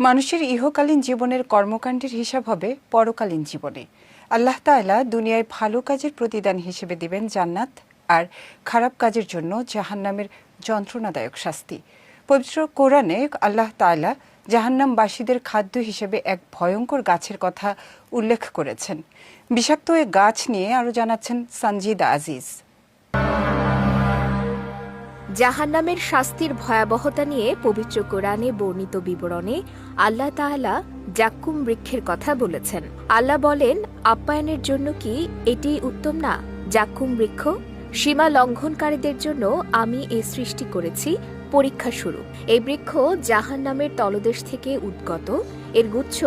মানুষের ইহকালীন জীবনের কর্মকাণ্ডের হিসাব হবে পরকালীন জীবনে। আল্লাহ তাআলা দুনিয়ায় ভালো কাজের প্রতিদান হিসেবে দিবেন জান্নাত, আর খারাপ কাজের জন্য জাহান্নামের যন্ত্রণাদায়ক শাস্তি। পবিত্র কোরআনে আল্লাহ তাআলা জাহান্নামবাসীদের খাদ্য হিসেবে এক ভয়ঙ্কর গাছের কথা উল্লেখ করেছেন। বিষাক্ত এ গাছ নিয়ে আরও জানাচ্ছেন সঞ্জিদ আজিজ। জাহান্নামের শাস্তির ভয়াবহতা নিয়ে পবিত্র কোরআনে বর্ণিত বিবরণে আল্লাহ তাআলা জাক্কুম বৃক্ষের কথা বলেছেন। আল্লাহ বলেন, আপ্যায়নের জন্য কি এটি উত্তম না? জাক্কুম বৃক্ষ সীমা লঙ্ঘনকারীদের জন্য আমি এই সৃষ্টি করেছি পরীক্ষা শুরু। এই বৃক্ষ জাহান্নামের তলদেশ থেকে উদ্গত, এর গুচ্ছ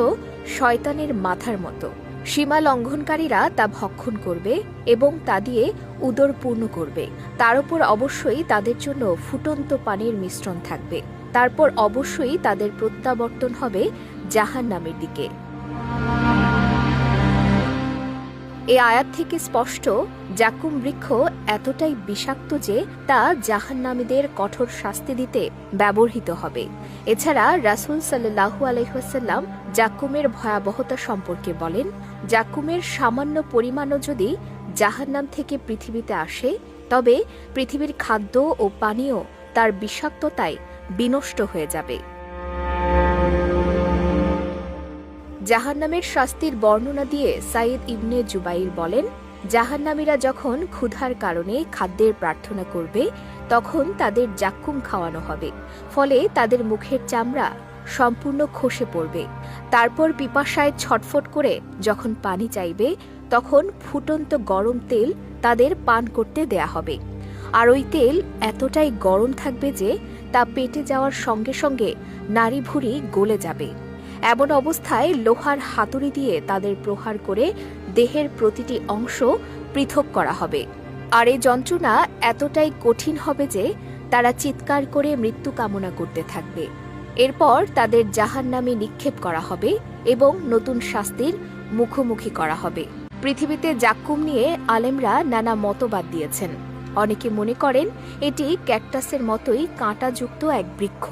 শয়তানের মাথার মতো। সীমা লঙ্ঘনকারীরা তা ভক্ষণ করবে এবং তা দিয়ে উদর পূর্ণ করবে। তার উপর অবশ্যই তাদের জন্য ফুটন্ত পানির মিশ্রণ থাকবে। তারপর অবশ্যই তাদের প্রত্যাবর্তন হবে জাহান্নামের দিকে। এই আয়াত থেকে স্পষ্ট, জাক্কুম বৃক্ষ এতটাই বিষাক্ত যে তা জাহান্নামীদের কঠোর শাস্তি দিতে ব্যবহৃত হবে। এছাড়া রাসূল সাল্লাল্লাহু আলাইহি ওয়াসাল্লাম জাক্কুমের ভয়াবহতা সম্পর্কে বলেন, জাক্কুমের সামান্য পরিমাণও যদি জাহান্নাম থেকে পৃথিবীতে আসে, তবে পৃথিবীর খাদ্য ও পানীয় তার বিষাক্ততায় বিনষ্ট হয়ে যাবে। জাহান্নামের শাস্তির বর্ণনা দিয়ে সাইদ ইবনে জুবাইর বলেন, জাহান্নামীরা যখন ক্ষুধার কারণে খাদ্যের প্রার্থনা করবে, তখন তাদের জাক্কুম খাওয়ানো হবে। ফলে তাদের মুখের চামড়া সম্পূর্ণ খসে পড়বে। তারপর পিপাসায় ছটফট করে যখন পানি চাইবে, তখন ফুটন্ত গরম তেল তাদের পান করতে দেয়া হবে। আর ওই তেল এতটাই গরম থাকবে যে তা পেটে যাওয়ার সঙ্গে সঙ্গে নাড়ি ভুঁড়ি গলে যাবে। এমন অবস্থায় লোহার হাতুড়ি দিয়ে তাদের প্রহার করে দেহের প্রতিটি অংশ পৃথক করা হবে। আর এই যন্ত্রণা এতটাই কঠিন হবে যে তারা চিৎকার করে মৃত্যু কামনা করতে থাকবে। এরপর তাদের জাহান্নামে নিক্ষেপ করা হবে এবং নতুন শাস্তির মুখোমুখি করা হবে। পৃথিবীতে জাক্কুম নিয়ে আলেমরা নানা মতবাদ দিয়েছেন। অনেকে মনে করেন এটি ক্যাকটাসের মতোই কাঁটাযুক্ত এক বৃক্ষ।